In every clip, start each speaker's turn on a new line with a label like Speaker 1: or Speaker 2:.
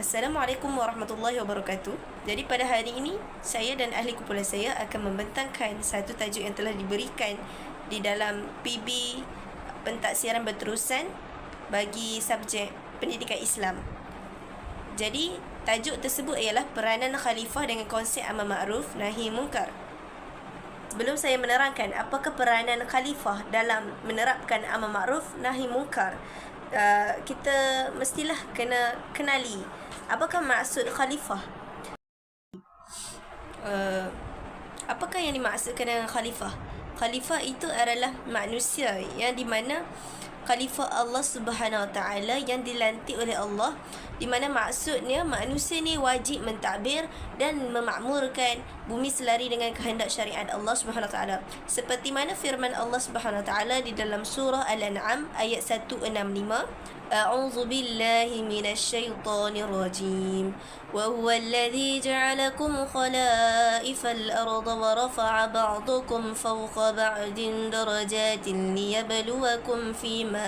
Speaker 1: Assalamualaikum warahmatullahi wabarakatuh. Jadi pada hari ini, saya dan ahli kumpulan saya akan membentangkan satu tajuk yang telah diberikan di dalam PB Pentaksiran Berterusan bagi subjek Pendidikan Islam. Jadi, tajuk tersebut ialah peranan khalifah dengan konsep amar ma'ruf nahi munkar. Sebelum saya menerangkan apakah peranan khalifah dalam menerapkan amar ma'ruf nahi munkar, kita mestilah kena kenali apakah maksud khalifah. Apakah yang dimaksudkan dengan khalifah? Khalifah itu adalah manusia yang di mana khalifah Allah Subhanahu Wa Taala yang dilantik oleh Allah, di mana maksudnya manusia ni wajib mentadbir dan memakmurkan bumi selari dengan kehendak syariat Allah Subhanahu Wa Taala. Seperti mana firman Allah Subhanahu Wa Taala di dalam surah Al-An'am ayat 165, A'udzu billahi minasyaitonir rajim. Wa huwa alladhi ja'alakum khala'ifal arda wa rafa'a ba'dakum fawqa ba'din darajatin liyabluwakum fima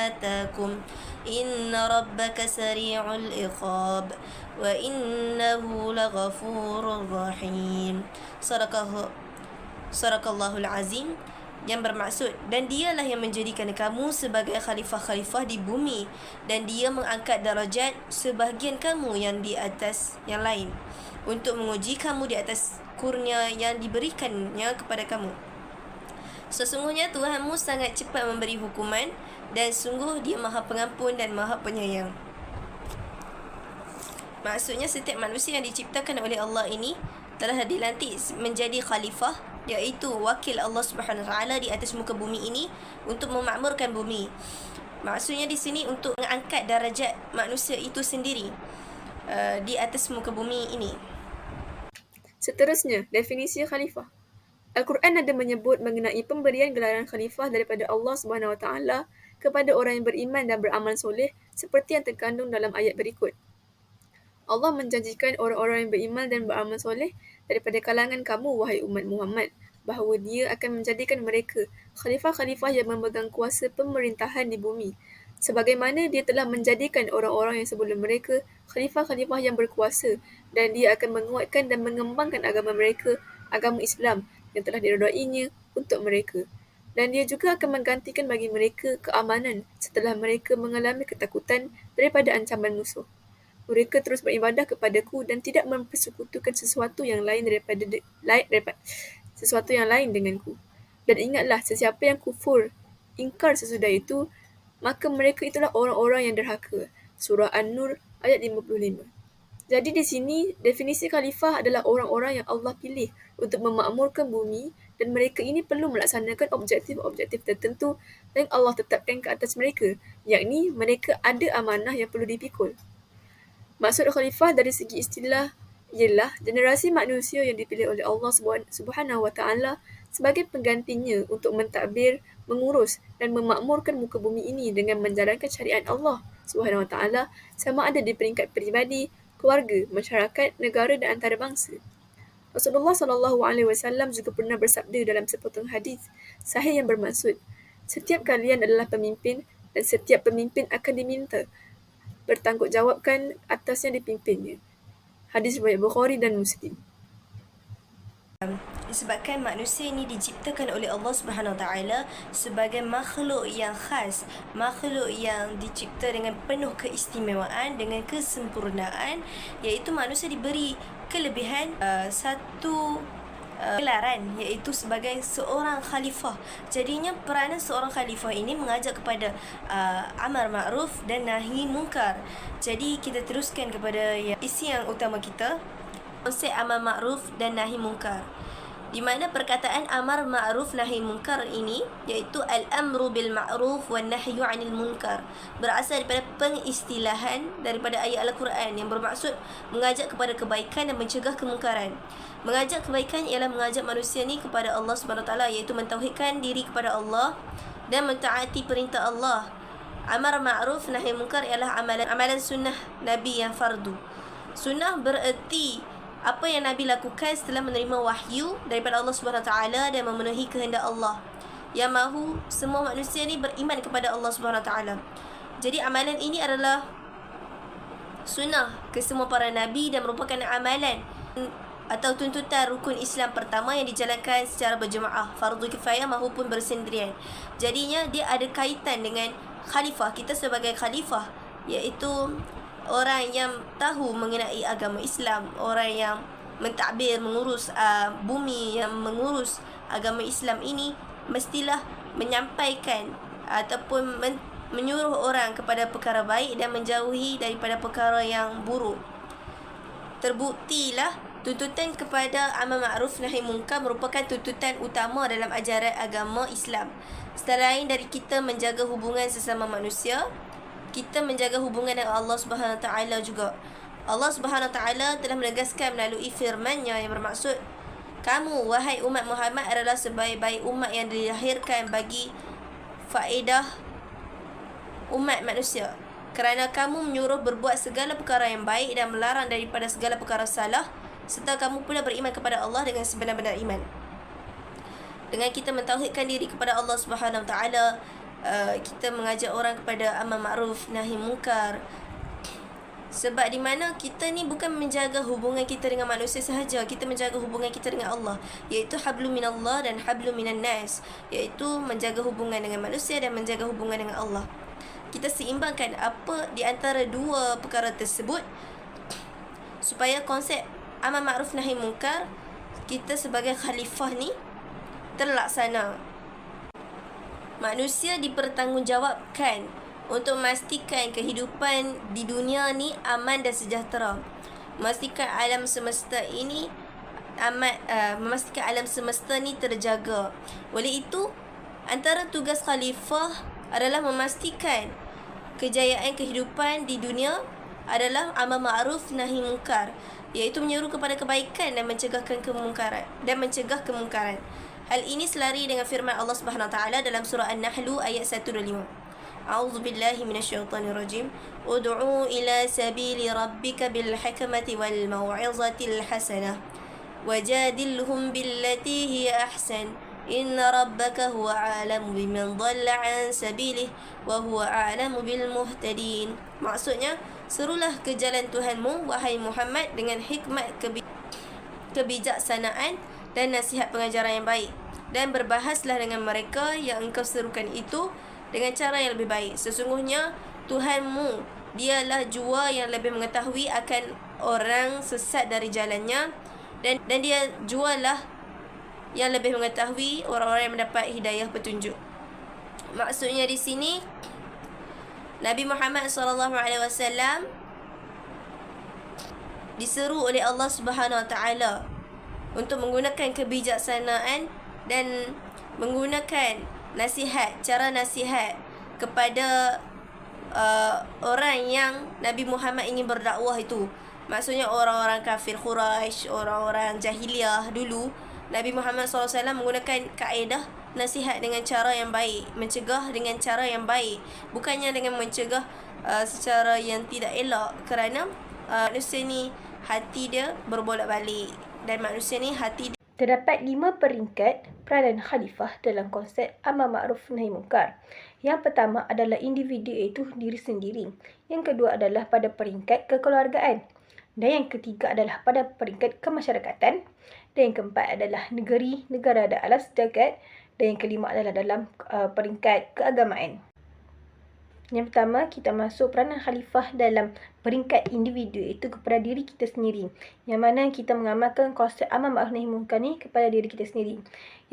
Speaker 1: atakum. Inna rabbaka sari'ul iqab wa innahu laghafurur rahim. Sadaqallahul azim, yang bermaksud, dan dialah yang menjadikan kamu sebagai khalifah-khalifah di bumi, dan dia mengangkat darajat sebahagian kamu yang di atas yang lain, untuk menguji kamu di atas kurnia yang diberikannya kepada kamu. Sesungguhnya Tuhanmu sangat cepat memberi hukuman, dan sungguh dia maha pengampun dan maha penyayang. Maksudnya setiap manusia yang diciptakan oleh Allah ini telah dilantik menjadi khalifah, iaitu wakil Allah Subhanahu Wa Taala di atas muka bumi ini untuk memakmurkan bumi. Maksudnya di sini untuk mengangkat darajat manusia itu sendiri di atas muka bumi ini.
Speaker 2: Seterusnya, definisi khalifah. Al-Quran ada menyebut mengenai pemberian gelaran khalifah daripada Allah Subhanahu Wa Taala kepada orang yang beriman dan beramal soleh seperti yang terkandung dalam ayat berikut. Allah menjanjikan orang-orang yang beriman dan beramal soleh daripada kalangan kamu, wahai umat Muhammad, bahawa dia akan menjadikan mereka khalifah-khalifah yang memegang kuasa pemerintahan di bumi, sebagaimana dia telah menjadikan orang-orang yang sebelum mereka khalifah-khalifah yang berkuasa, dan dia akan menguatkan dan mengembangkan agama mereka, agama Islam yang telah diredainya untuk mereka. Dan dia juga akan menggantikan bagi mereka keamanan setelah mereka mengalami ketakutan daripada ancaman musuh. Mereka terus beribadah kepadaku dan tidak mempersekutukan sesuatu yang lain sesuatu yang lain denganku. Dan ingatlah, sesiapa yang kufur, ingkar sesudah itu, maka mereka itulah orang-orang yang derhaka. Surah An-Nur ayat 55. Jadi di sini, definisi khalifah adalah orang-orang yang Allah pilih untuk memakmurkan bumi, dan mereka ini perlu melaksanakan objektif-objektif tertentu yang Allah tetapkan ke atas mereka, yakni mereka ada amanah yang perlu dipikul. Maksud khalifah dari segi istilah ialah generasi manusia yang dipilih oleh Allah Subhanahu Wa Taala sebagai penggantinya untuk mentadbir, mengurus dan memakmurkan muka bumi ini dengan menjalankan syariat Allah Subhanahu Wa Taala, sama ada di peringkat peribadi, keluarga, masyarakat, negara dan antarabangsa. Rasulullah SAW juga pernah bersabda dalam sepotong hadis sahih yang bermaksud, setiap kalian adalah pemimpin dan setiap pemimpin akan diminta bertanggungjawabkan atas yang dipimpinnya. Hadis riwayat Bukhari dan Muslim.
Speaker 1: Disebabkan manusia ini diciptakan oleh Allah Subhanahu Wa Taala sebagai makhluk yang khas, makhluk yang dicipta dengan penuh keistimewaan, dengan kesempurnaan, iaitu manusia diberi kelebihan satu gelaran, iaitu sebagai seorang khalifah. Jadinya peranan seorang khalifah ini mengajak kepada amar ma'ruf dan nahi munkar. Jadi kita teruskan kepada isi yang utama kita, konsep amar ma'ruf dan nahi munkar, di mana perkataan amar ma'ruf nahi munkar ini, iaitu al-amru bil ma'ruf wan nahyu 'anil munkar, berasal daripada pengistilahan daripada ayat Al-Quran yang bermaksud mengajak kepada kebaikan dan mencegah kemungkaran. Mengajak kebaikan ialah mengajak manusia ni kepada Allah Subhanahu Wa Taala, iaitu mentauhidkan diri kepada Allah dan mentaati perintah Allah. Amar ma'ruf nahi munkar ialah amalan sunnah Nabi yang fardu. Sunnah bererti apa yang Nabi lakukan setelah menerima wahyu daripada Allah Subhanahu Wa Taala dan memenuhi kehendak Allah yang mahu semua manusia ni beriman kepada Allah Subhanahu Wa Taala. Jadi amalan ini adalah sunnah kesemua para nabi dan merupakan amalan atau tuntutan rukun Islam pertama yang dijalankan secara berjemaah, fardu kifayah maupun bersendirian. Jadinya dia ada kaitan dengan khalifah. Kita sebagai khalifah, iaitu orang yang tahu mengenai agama Islam, orang yang mentadbir, mengurus bumi, yang mengurus agama Islam ini, mestilah menyampaikan ataupun menyuruh orang kepada perkara baik dan menjauhi daripada perkara yang buruk. Terbuktilah tuntutan kepada amal ma'ruf nahi munkar merupakan tuntutan utama dalam ajaran agama Islam. Selain dari kita menjaga hubungan sesama manusia, kita menjaga hubungan dengan Allah Subhanahu Wa Taala juga. Allah Subhanahu Wa Taala telah menegaskan melalui firman-Nya yang bermaksud, kamu wahai umat Muhammad adalah sebaik-baik umat yang dilahirkan bagi faedah umat manusia, kerana kamu menyuruh berbuat segala perkara yang baik dan melarang daripada segala perkara salah, serta kamu pula beriman kepada Allah dengan sebenar-benar iman. Dengan kita mentauhidkan diri kepada Allah Subhanahu Wa Taala, kita mengajak orang kepada amal ma'ruf nahi munkar. Sebab di mana kita ni bukan menjaga hubungan kita dengan manusia sahaja, kita menjaga hubungan kita dengan Allah, iaitu hablum minallah dan hablum minan nas, iaitu menjaga hubungan dengan manusia dan menjaga hubungan dengan Allah. Kita seimbangkan apa di antara dua perkara tersebut supaya konsep amal ma'ruf nahi munkar kita sebagai khalifah ni terlaksana. Manusia dipertanggungjawabkan untuk memastikan kehidupan di dunia ni aman dan sejahtera. Memastikan alam semesta ini memastikan alam semesta ni terjaga. Oleh itu, antara tugas khalifah adalah memastikan kejayaan kehidupan di dunia adalah amal ma'ruf nahi munkar, iaitu menyeru kepada kebaikan dan mencegahkan kemungkaran. Hal ini selari dengan firman Allah Subhanahu Wa Taala dalam surah An-Nahl ayat 125. A'udzu billahi minasyaitonir rajim. Ud'u ila sabili rabbika bil hikmati wal mau'izatil hasanah wajadilhum billati hiya ahsan. Inna rabbaka huwa a'lamu biman dhalla 'an sabilihi wa huwa a'lamu bil muhtadin. Maksudnya, serulah ke jalan Tuhanmu wahai Muhammad dengan hikmat kebijaksanaan dan nasihat pengajaran yang baik, dan berbahaslah dengan mereka yang engkau serukan itu dengan cara yang lebih baik. Sesungguhnya Tuhanmu dialah jua yang lebih mengetahui akan orang sesat dari jalannya, dan dia jualah yang lebih mengetahui orang-orang yang mendapat hidayah petunjuk. Maksudnya di sini Nabi Muhammad SAW diseru oleh Allah Subhanahu Wa Taala untuk menggunakan kebijaksanaan dan menggunakan cara nasihat kepada orang yang Nabi Muhammad ingin berdakwah itu. Maksudnya orang-orang kafir Quraisy, orang-orang jahiliah dulu. Nabi Muhammad SAW menggunakan kaedah nasihat dengan cara yang baik, mencegah dengan cara yang baik, bukannya dengan mencegah secara yang tidak elok, kerana manusia ni hati dia berbolak-balik, dan manusia ni hati dia. Terdapat 5 peringkat peranan khalifah dalam konsep amar ma'ruf nahi munkar. Yang pertama adalah individu, iaitu diri sendiri. Yang kedua adalah pada peringkat kekeluargaan. Dan yang ketiga adalah pada peringkat kemasyarakatan. Dan yang keempat adalah negara dan alam sejagat. Dan yang kelima adalah dalam peringkat keagamaan. Yang pertama, kita masuk peranan khalifah dalam peringkat individu, iaitu kepada diri kita sendiri. Yang mana kita mengamalkan konsep amar ma'ruf nahi munkar ni kepada diri kita sendiri.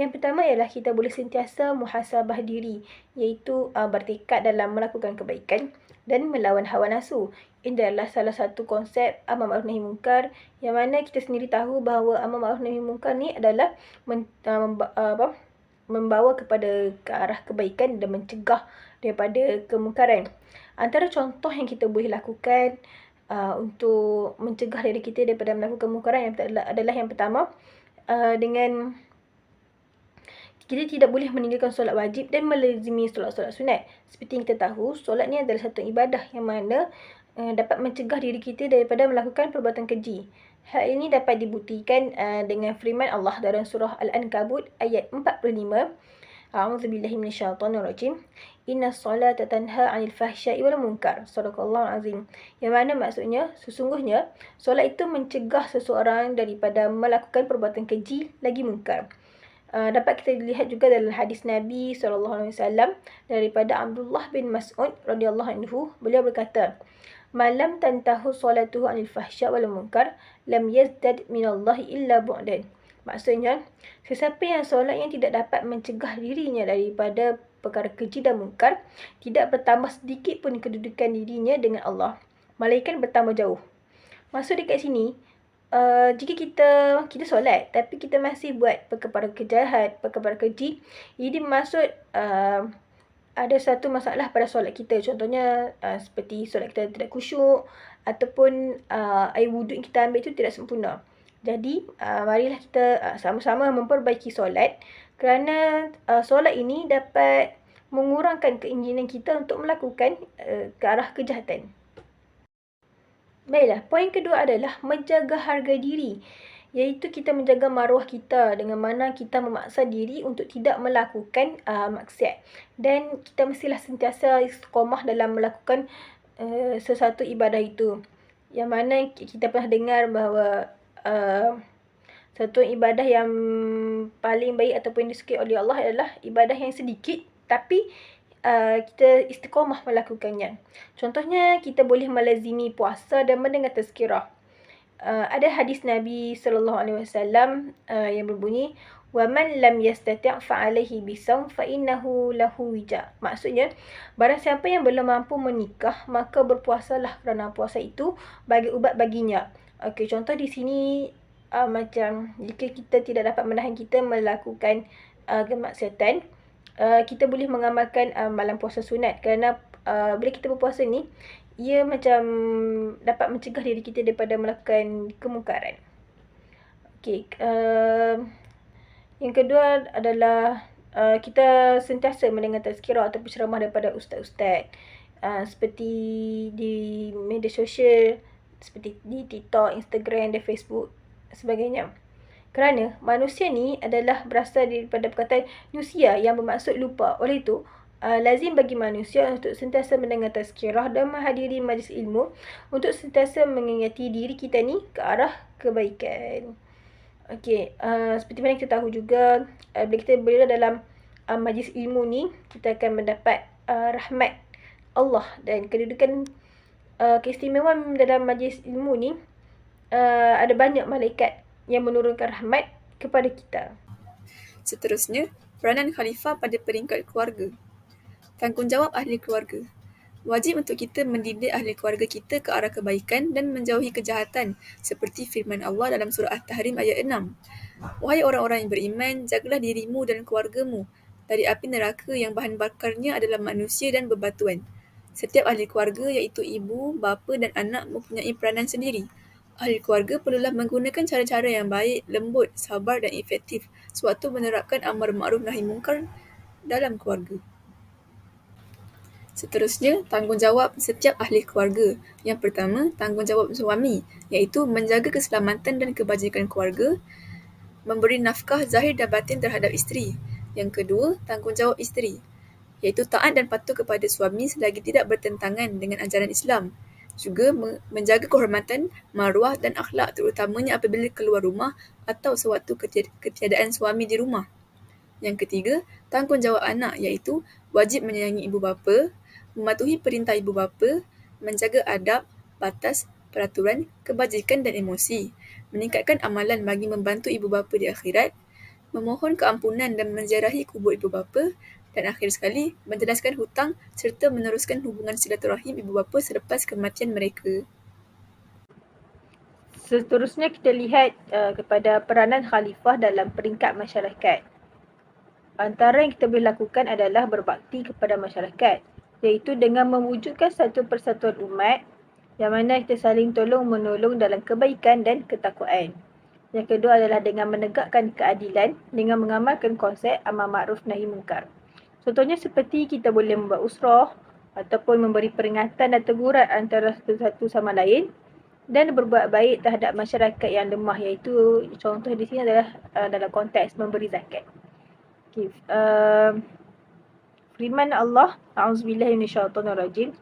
Speaker 1: Yang pertama ialah kita boleh sentiasa muhasabah diri, iaitu bertekad dalam melakukan kebaikan dan melawan hawa nafsu. Ini adalah salah satu konsep amar ma'ruf nahi munkar, yang mana kita sendiri tahu bahawa amar ma'ruf nahi munkar ni adalah membawa kepada ke arah kebaikan dan mencegah daripada kemungkaran. Antara contoh yang kita boleh lakukan untuk mencegah diri kita daripada melakukan kemungkaran adalah yang pertama, dengan kita tidak boleh meninggalkan solat wajib dan melazimi solat-solat sunat. Seperti yang kita tahu, solat ni adalah satu ibadah yang mana dapat mencegah diri kita daripada melakukan perbuatan keji. Hal ini dapat dibuktikan dengan firman Allah dalam surah Al-Ankabut ayat 45. A'udzubillahi minasyaitonirrajim. Innas salata tanha 'anil fahsya'i wal munkar. Shadaqallahul azim. Yang mana maksudnya, sesungguhnya solat itu mencegah seseorang daripada melakukan perbuatan keji lagi munkar. Dapat kita lihat juga dalam hadis Nabi SAW daripada Abdullah bin Mas'ud radhiyallahu anhu, beliau berkata, "Malam tantahu salatuhu 'anil fahsya' wal munkar, lam yazdad minallahi illa bu'dan." Maksudnya, sesiapa yang solat yang tidak dapat mencegah dirinya daripada perkara keji dan munkar, tidak bertambah sedikit pun kedudukan dirinya dengan Allah, melainkan bertambah jauh. Maksud dekat sini, jika kita solat tapi kita masih buat perkara kejahat, perkara keji, ini maksud ada satu masalah pada solat kita. Contohnya seperti solat kita tidak khusyuk ataupun air wuduk yang kita ambil itu tidak sempurna. Jadi marilah kita sama-sama memperbaiki solat, kerana solat ini dapat mengurangkan keinginan kita untuk melakukan ke arah kejahatan. Baiklah, poin kedua adalah menjaga harga diri, iaitu kita menjaga maruah kita dengan mana kita memaksa diri untuk tidak melakukan maksiat, dan kita mestilah sentiasa istiqamah dalam melakukan sesuatu ibadah itu. Yang mana kita pernah dengar bahawa satu ibadah yang paling baik ataupun disukai oleh Allah adalah ibadah yang sedikit tapi kita istiqamah melakukannya. Contohnya, kita boleh melazimi puasa dan mendengar tazkirah. Ada hadis Nabi SAW yang berbunyi, "Waman lam yastati' fa'alaihi bisawm fa'innahu lahu wija." Maksudnya, barang siapa yang belum mampu menikah, maka berpuasalah kerana puasa itu bagi ubat baginya. Okey, contoh di sini macam jika kita tidak dapat menahan kita melakukan kemaksiatan, kita boleh mengamalkan malam puasa sunat, kerana bila kita berpuasa ni, ia macam dapat mencegah diri kita daripada melakukan kemungkaran. Okey, yang kedua adalah kita sentiasa mendengar tazkirah ataupun ceramah daripada ustaz-ustaz, seperti di media sosial, seperti di TikTok, Instagram dan Facebook sebagainya. Kerana manusia ni adalah berasal daripada perkataan nusia yang bermaksud lupa. Oleh itu, lazim bagi manusia untuk sentiasa mendengar tazkirah dan menghadiri majlis ilmu untuk sentiasa mengingati diri kita ni ke arah kebaikan. Okey, seperti mana kita tahu juga, bila kita berada dalam majlis ilmu ni, kita akan mendapat rahmat Allah, dan kedudukan keistimewaan dalam majlis ilmu ni, ada banyak malaikat yang menurunkan rahmat kepada kita.
Speaker 2: Seterusnya, peranan khalifah pada peringkat keluarga. Tanggungjawab ahli keluarga. Wajib untuk kita mendidik ahli keluarga kita ke arah kebaikan dan menjauhi kejahatan, seperti firman Allah dalam surah At-Tahrim ayat 6. "Wahai orang-orang yang beriman, jagalah dirimu dan keluargamu dari api neraka yang bahan bakarnya adalah manusia dan bebatuan." Setiap ahli keluarga, iaitu ibu, bapa dan anak, mempunyai peranan sendiri. Ahli keluarga perlulah menggunakan cara-cara yang baik, lembut, sabar dan efektif sewaktu menerapkan amar ma'ruf nahi munkar dalam keluarga. Seterusnya, tanggungjawab setiap ahli keluarga. Yang pertama, tanggungjawab suami, iaitu menjaga keselamatan dan kebajikan keluarga, memberi nafkah zahir dan batin terhadap isteri. Yang kedua, tanggungjawab isteri, iaitu taat dan patuh kepada suami selagi tidak bertentangan dengan ajaran Islam. Juga menjaga kehormatan, maruah dan akhlak, terutamanya apabila keluar rumah atau sewaktu ketiadaan suami di rumah. Yang ketiga, tanggungjawab anak, iaitu wajib menyayangi ibu bapa, mematuhi perintah ibu bapa, menjaga adab, batas, peraturan, kebajikan dan emosi, meningkatkan amalan bagi membantu ibu bapa di akhirat, memohon keampunan dan menziarahi kubur ibu bapa, dan akhir sekali, menjelaskan hutang serta meneruskan hubungan silaturahim ibu bapa selepas kematian mereka.
Speaker 1: Seterusnya kita lihat kepada peranan khalifah dalam peringkat masyarakat. Antara yang kita boleh lakukan adalah berbakti kepada masyarakat, iaitu dengan mewujudkan satu persatuan umat yang mana kita saling tolong-menolong dalam kebaikan dan ketakwaan. Yang kedua adalah dengan menegakkan keadilan dengan mengamalkan konsep amar ma'ruf nahi munkar. Contohnya seperti kita boleh membuat usrah ataupun memberi peringatan dan teguran antara satu sama lain, dan berbuat baik terhadap masyarakat yang lemah, iaitu contoh di sini adalah dalam konteks memberi zakat.
Speaker 3: Okay. Firman Allah, a'udzubillahi minasyaitonirrajim.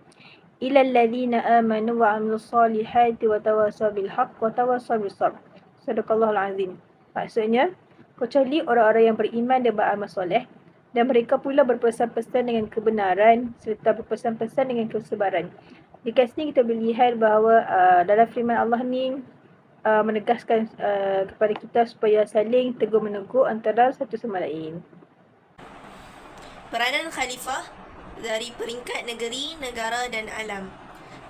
Speaker 3: Ilal ladzina amanu wa 'amilus solihati wa tawassaw bil haqq wa tawassaw bis sabr. Sadaqallahul azim. Maksudnya, kecuali orang-orang yang beriman dan beramal soleh dan mereka pula berpesan-pesan dengan kebenaran serta berpesan-pesan dengan kesabaran. Di kat sini kita boleh lihat bahawa dalam firman Allah ni menegaskan kepada kita supaya saling tegur menegur antara satu sama lain.
Speaker 1: Peranan khalifah dari peringkat negeri, negara dan alam.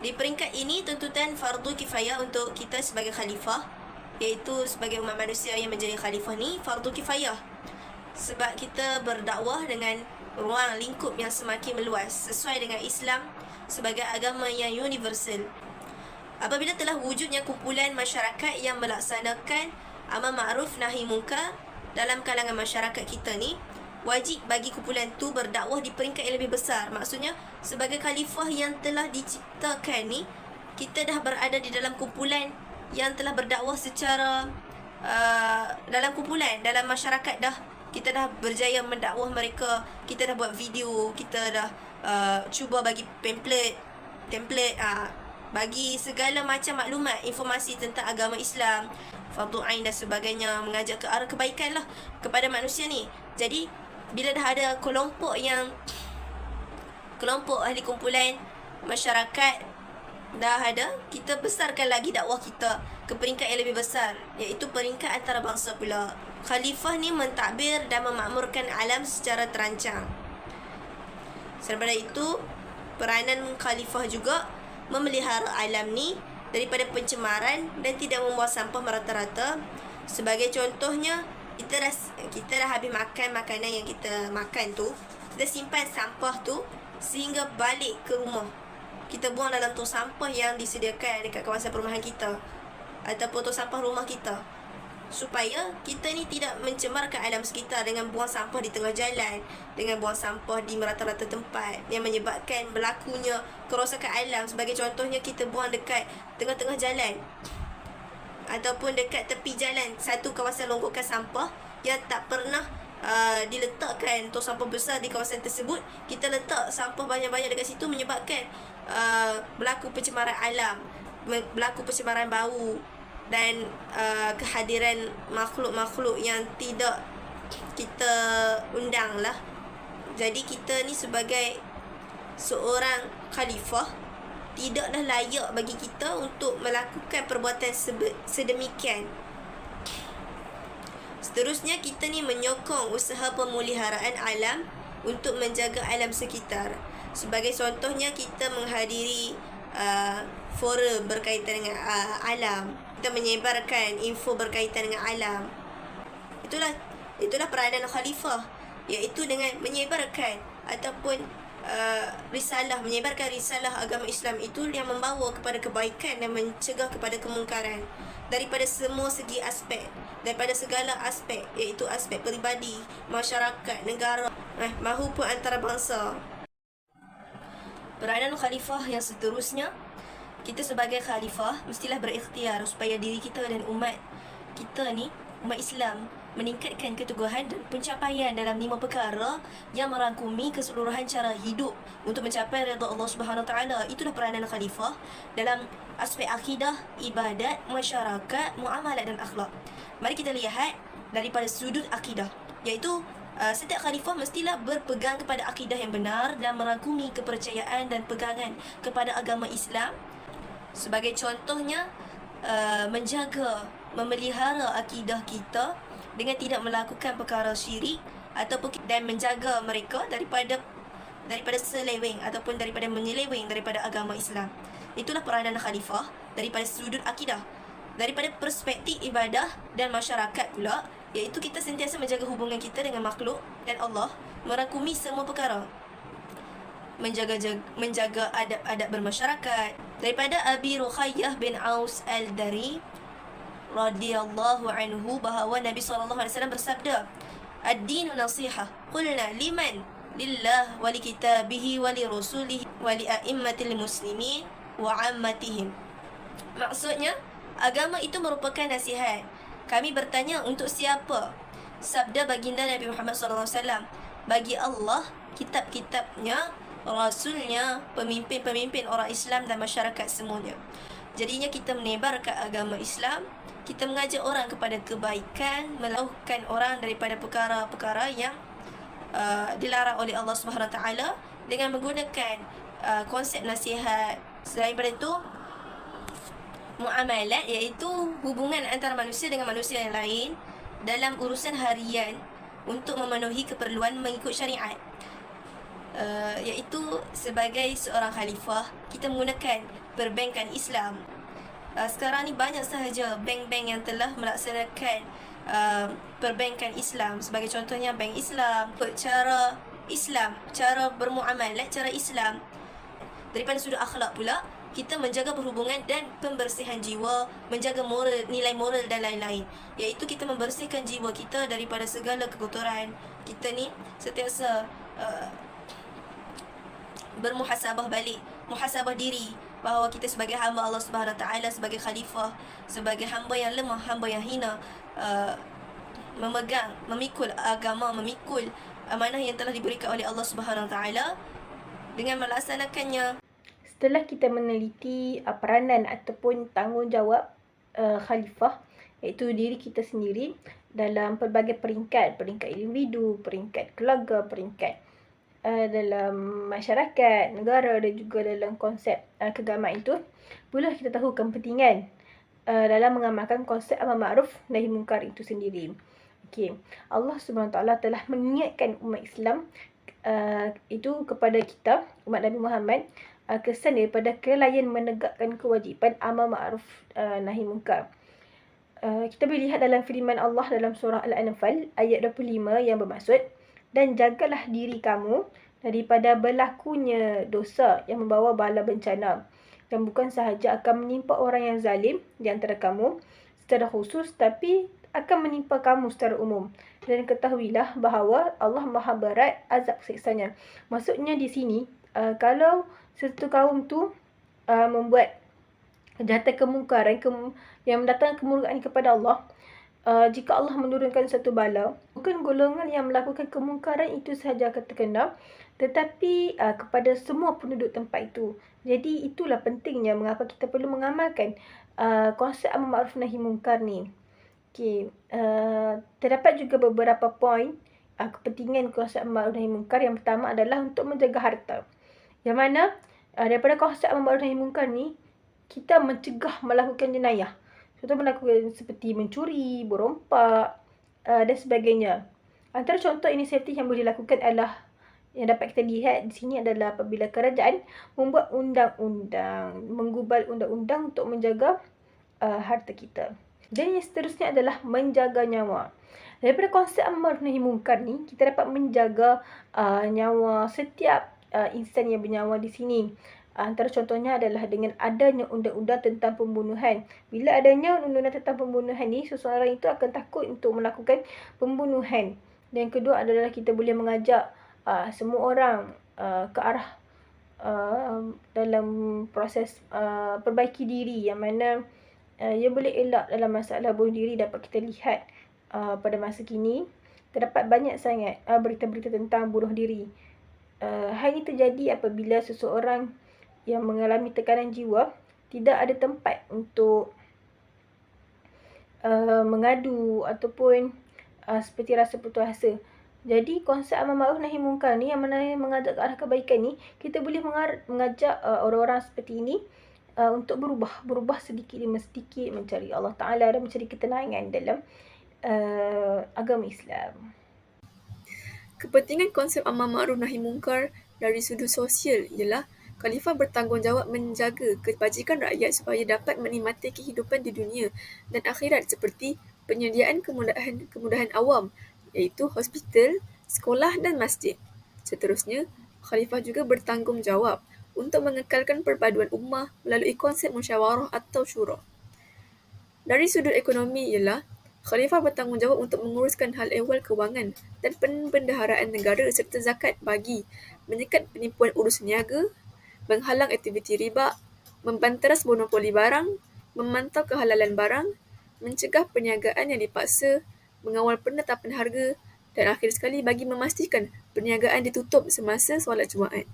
Speaker 1: Di peringkat ini, tuntutan fardu kifayah untuk kita sebagai khalifah, iaitu sebagai umat manusia yang menjadi khalifah ni fardu kifayah. Sebab kita berdakwah dengan ruang lingkup yang semakin meluas sesuai dengan Islam sebagai agama yang universal. Apabila telah wujudnya kumpulan masyarakat yang melaksanakan amar ma'ruf nahi munkar dalam kalangan masyarakat kita ni, wajib bagi kumpulan tu berdakwah di peringkat yang lebih besar. Maksudnya, sebagai khalifah yang telah diciptakan ni, kita dah berada di dalam kumpulan yang telah berdakwah secara dalam kumpulan, dalam masyarakat dah. Kita dah berjaya mendakwah mereka, kita dah buat video, kita dah cuba bagi template, bagi segala macam maklumat, informasi tentang agama Islam, fardu ain dan sebagainya, mengajak ke arah kebaikan lah kepada manusia ni. Jadi, bila dah ada kelompok ahli kumpulan masyarakat dah ada, kita besarkan lagi dakwah kita ke peringkat yang lebih besar, iaitu peringkat antarabangsa pula. Khalifah ni mentadbir dan memakmurkan alam secara terancang. Selain daripada itu, peranan khalifah juga memelihara alam ni daripada pencemaran dan tidak membuang sampah merata-rata. Sebagai contohnya, kita dah habis makan makanan yang kita makan tu, kita simpan sampah tu sehingga balik ke rumah, kita buang dalam tong sampah yang disediakan dekat kawasan perumahan kita ataupun tong sampah rumah kita, supaya kita ni tidak mencemarkan alam sekitar dengan buang sampah di tengah jalan, dengan buang sampah di merata-rata tempat yang menyebabkan berlakunya kerosakan alam. Sebagai contohnya, kita buang dekat tengah-tengah jalan ataupun dekat tepi jalan, satu kawasan longgokan sampah yang tak pernah diletakkan tong sampah besar di kawasan tersebut. Kita letak sampah banyak-banyak dekat situ, menyebabkan berlaku pencemaran alam, berlaku pencemaran bau dan kehadiran makhluk-makhluk yang tidak kita undang lah. Jadi kita ni sebagai seorang khalifah, tidaklah layak bagi kita untuk melakukan perbuatan sedemikian. Seterusnya, kita ni menyokong usaha pemeliharaan alam untuk menjaga alam sekitar. Sebagai contohnya, kita menghadiri forum berkaitan dengan alam. Kita menyebarkan info berkaitan dengan alam. Itulah peranan khalifah, iaitu dengan menyebarkan ataupun menyebarkan risalah agama Islam itu yang membawa kepada kebaikan dan mencegah kepada kemungkaran daripada semua segi aspek, daripada segala aspek, iaitu aspek peribadi, masyarakat, negara, mahupun antarabangsa. Peranan khalifah yang seterusnya, kita sebagai khalifah mestilah berikhtiar supaya diri kita dan umat kita ni, umat Islam, meningkatkan keteguhan dan pencapaian dalam 5 perkara yang merangkumi keseluruhan cara hidup untuk mencapai redha Allah Subhanahu Wa Taala. Itulah peranan khalifah dalam aspek akidah, ibadat, masyarakat, muamalat dan akhlak. Mari kita lihat daripada sudut akidah, iaitu setiap khalifah mestilah berpegang kepada akidah yang benar dan merangkumi kepercayaan dan pegangan kepada agama Islam. Sebagai contohnya, memelihara akidah kita dengan tidak melakukan perkara syirik ataupun dan menjaga mereka daripada seleweng ataupun daripada menyeleweng daripada agama Islam. Itulah peranan khalifah daripada sudut akidah. Daripada perspektif ibadah dan masyarakat pula, iaitu kita sentiasa menjaga hubungan kita dengan makhluk dan Allah, merangkumi semua perkara. Menjaga adab-adab bermasyarakat. Daripada Abi Ruqayyah bin Aus Al-Dari radhiyallahu anhu, bahawa Nabi SAW bersabda, "Ad-dinu nasihah." Qulna liman? Lillah wa li kitabihi wa li rasulihi wa li a'immatil muslimin wa ammatihim. Maksudnya, agama itu merupakan nasihat. Kami bertanya, untuk siapa? sabda baginda Nabi Muhammad SAW. Bagi Allah, kitab-kitabnya, rasulnya, pemimpin-pemimpin orang Islam dan masyarakat semuanya. Jadinya kita menebarkan agama Islam, kita mengajak orang kepada kebaikan, melauhkan orang daripada perkara-perkara yang dilarang oleh Allah SWT dengan menggunakan konsep nasihat. Selain daripada itu, muamalat, iaitu hubungan antara manusia dengan manusia yang lain dalam urusan harian untuk memenuhi keperluan mengikut syariat. Iaitu sebagai seorang khalifah, kita menggunakan perbankan Islam. Sekarang ni banyak sahaja bank-bank yang telah melaksanakan perbankan Islam. Sebagai contohnya Bank Islam, cara Islam, cara bermuamalat, cara Islam. Daripada sudut akhlak pula, kita menjaga perhubungan dan pembersihan jiwa, menjaga moral, nilai moral dan lain-lain. Iaitu kita membersihkan jiwa kita daripada segala kekotoran. Kita ni sentiasa bermuhasabah balik, muhasabah diri, bahawa kita sebagai hamba Allah Subhanahu Taala, sebagai khalifah, sebagai hamba yang lemah, hamba yang hina, memegang, memikul agama, memikul amanah yang telah diberikan oleh Allah Subhanahu Taala dengan melaksanakannya.
Speaker 3: Setelah kita meneliti peranan ataupun tanggungjawab khalifah, iaitu diri kita sendiri dalam pelbagai peringkat individu, peringkat keluarga, peringkat dalam masyarakat, negara dan juga dalam konsep keagamaan itu, pula kita tahu kepentingan dalam mengamalkan konsep amar ma'ruf nahi munkar itu sendiri. Okey, Allah SWT telah mengingatkan umat Islam itu kepada kita, umat Nabi Muhammad, kesan daripada kelainan menegakkan kewajipan amar ma'ruf nahi munkar. Kita boleh lihat dalam firman Allah dalam surah Al-Anfal ayat 25 yang bermaksud, dan jagalah diri kamu daripada berlakunya dosa yang membawa bala bencana, yang bukan sahaja akan menimpa orang yang zalim di antara kamu secara khusus, tapi akan menimpa kamu secara umum. Dan ketahuilah bahawa Allah Maha berat azab siksanya. Maksudnya di sini, kalau satu kaum tu membuat kejahatan kemungkaran yang mendatangkan kemurkaan kepada Allah, jika Allah menurunkan satu bala, bukan golongan yang melakukan kemungkaran itu sahaja akan terkena, tetapi kepada semua penduduk tempat itu. Jadi itulah pentingnya mengapa kita perlu mengamalkan konsep amar ma'ruf nahi munkar ni. Okay. Terdapat juga beberapa poin kepentingan konsep amar ma'ruf nahi munkar. Yang pertama adalah untuk menjaga harta. Yang mana daripada konsep amar ma'ruf nahi munkar ni, kita mencegah melakukan jenayah. Contoh melakukan seperti mencuri, berompak dan sebagainya. Antara contoh inisiatif yang boleh dilakukan adalah, yang dapat kita lihat di sini adalah apabila kerajaan membuat undang-undang, menggubal undang-undang untuk menjaga harta kita. Dan yang seterusnya adalah menjaga nyawa. Daripada konsep amar ma'ruf nahi munkar ni, kita dapat menjaga nyawa setiap insan yang bernyawa di sini. Antara contohnya adalah dengan adanya undang-undang tentang pembunuhan. Bila adanya undang-undang tentang pembunuhan ni, seseorang itu akan takut untuk melakukan pembunuhan. Dan yang kedua adalah kita boleh mengajak semua orang ke arah dalam proses perbaiki diri, yang mana ia boleh elak dalam masalah bunuh diri. Dapat kita lihat pada masa kini terdapat banyak sangat berita-berita tentang bunuh diri. Hal ini terjadi apabila seseorang yang mengalami tekanan jiwa tidak ada tempat untuk mengadu ataupun seperti rasa putus asa. Jadi konsep amar ma'ruf nahi munkar ni, yang mana mengajak ke arah kebaikan ni, kita boleh mengajak orang-orang seperti ini untuk berubah sedikit demi sedikit, mencari Allah Ta'ala dan mencari ketenangan dalam agama Islam.
Speaker 2: Kepentingan konsep amar ma'ruf nahi munkar dari sudut sosial ialah khalifah bertanggungjawab menjaga kebajikan rakyat supaya dapat menikmati kehidupan di dunia dan akhirat, seperti penyediaan kemudahan awam, iaitu hospital, sekolah dan masjid. Seterusnya, khalifah juga bertanggungjawab untuk mengekalkan perpaduan ummah melalui konsep musyawarah atau syura. Dari sudut ekonomi ialah khalifah bertanggungjawab untuk menguruskan hal ehwal kewangan dan pembendaharaan negara serta zakat bagi, menyekat penipuan urus niaga, menghalang aktiviti riba, membanteras monopoli barang, memantau kehalalan barang, mencegah perniagaan yang dipaksa, mengawal penetapan harga, dan akhir sekali bagi memastikan perniagaan ditutup semasa solat Jumaat.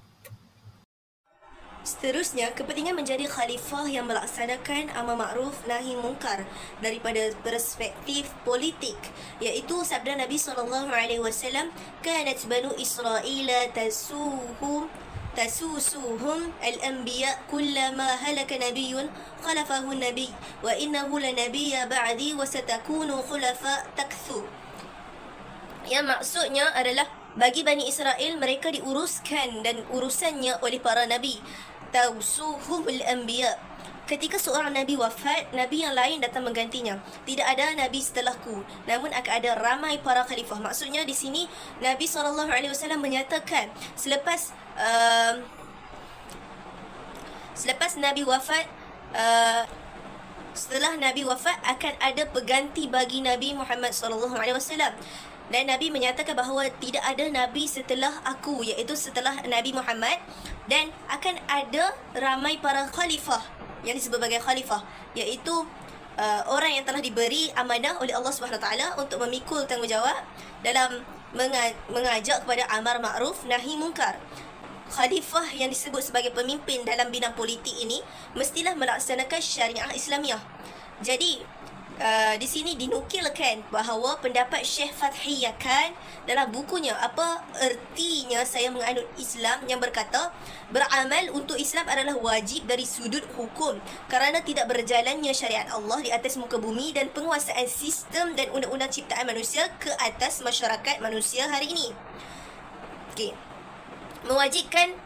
Speaker 1: Seterusnya, kepentingan menjadi khalifah yang melaksanakan amar ma'ruf nahi mungkar daripada perspektif politik, iaitu sabda Nabi SAW, kanat banu Israel تسوسهم الأنبياء كلما هلك نبي خلفه النبي وإنه لنبي بعدي وستكون خلفاء تكثر. Yang maksudnya adalah bagi Bani Israel, mereka diuruskan dan urusannya oleh para nabi. Tausuhumul anbiya. Ketika seorang nabi wafat, nabi yang lain datang menggantinya. Tidak ada nabi setelahku, namun akan ada ramai para khalifah. Maksudnya di sini Nabi SAW menyatakan selepas nabi wafat, setelah nabi wafat akan ada pengganti bagi Nabi Muhammad SAW. Dan Nabi menyatakan bahawa tidak ada Nabi setelah aku, iaitu setelah Nabi Muhammad, dan akan ada ramai para khalifah yang disebut sebagai khalifah, iaitu orang yang telah diberi amanah oleh Allah SWT untuk memikul tanggungjawab dalam mengajak kepada amar ma'ruf nahi mungkar. Khalifah yang disebut sebagai pemimpin dalam bidang politik ini mestilah melaksanakan syariah Islamiah. Jadi di sini dinukilkan bahawa pendapat Syekh Fathiyah Khan dalam bukunya Apa Ertinya Saya Menganut Islam, yang berkata beramal untuk Islam adalah wajib dari sudut hukum kerana tidak berjalannya syariat Allah di atas muka bumi dan penguasaan sistem dan undang-undang ciptaan manusia ke atas masyarakat manusia hari ini. Okey. Mewajibkan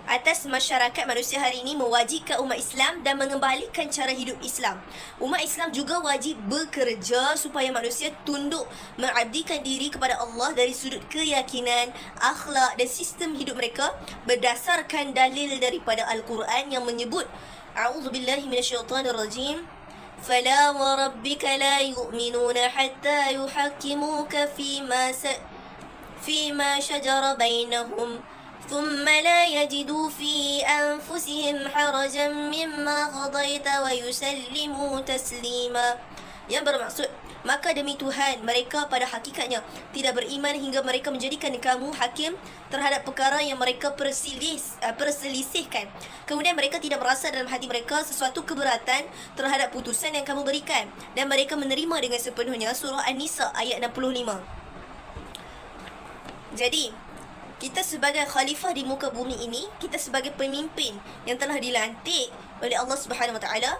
Speaker 1: atas masyarakat manusia hari ini, mewajibkan umat Islam dan mengembalikan cara hidup Islam. Umat Islam juga wajib bekerja supaya manusia tunduk mengabdikan diri kepada Allah dari sudut keyakinan, akhlak dan sistem hidup mereka berdasarkan dalil daripada Al-Quran yang menyebut, A'udzubillahi minasyaitanirrajim, فَلَا وَرَبِّكَ لَا يُؤْمِنُونَ حَتَّى يُحَكِّمُوكَ فِيمَا شَجَرَ بَيْنَهُمْ ثم لا يجدوا في أنفسهم حرجا مما قضيت ويسلموا تسليما. Yang bermaksud, maka demi Tuhan, mereka pada hakikatnya tidak beriman hingga mereka menjadikan kamu hakim terhadap perkara yang mereka perselisihkan. Kemudian mereka tidak merasa dalam hati mereka sesuatu keberatan terhadap putusan yang kamu berikan, dan mereka menerima dengan sepenuhnya. Surah An-Nisa ayat 65. Jadi kita sebagai khalifah di muka bumi ini, kita sebagai pemimpin yang telah dilantik oleh Allah Subhanahu Wa Taala,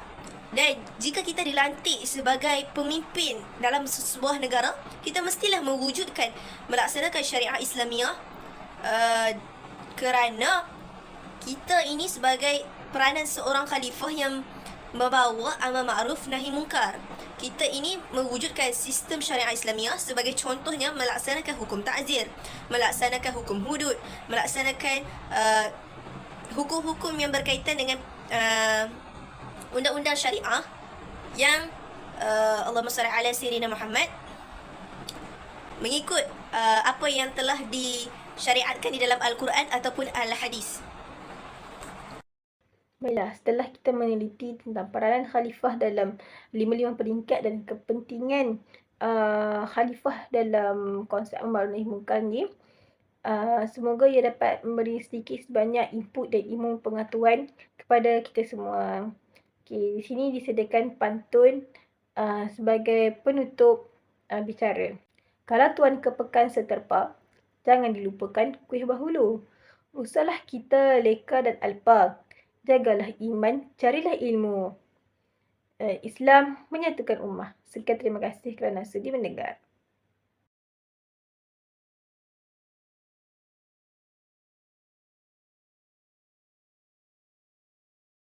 Speaker 1: dan jika kita dilantik sebagai pemimpin dalam sebuah negara, kita mestilah mewujudkan melaksanakan syariah Islamiah, kerana kita ini sebagai peranan seorang khalifah yang membawa amar ma'ruf nahi mungkar. Kita ini mewujudkan sistem syariah Islamiah, sebagai contohnya melaksanakan hukum ta'zir, melaksanakan hukum hudud, melaksanakan hukum-hukum yang berkaitan dengan undang-undang syariah yang Allahumma salli ala sayyidina Muhammad, mengikut apa yang telah disyariatkan di dalam Al-Quran ataupun Al-Hadis.
Speaker 3: Baiklah, setelah kita meneliti tentang peranan khalifah dalam 5 peringkat dan kepentingan khalifah dalam konsep amar nahi mungkar ni, semoga ia dapat memberi sedikit sebanyak input dan ilmu pengetahuan kepada kita semua. Okay, di sini disediakan pantun sebagai penutup bicara. Kalau tuan ke pekan seterpa, jangan dilupakan kuih bahulu. Usahlah kita leka dan alpa. Jagalah iman, carilah ilmu. Islam menyatukan ummah. Sekian, terima kasih kerana sudi mendengar.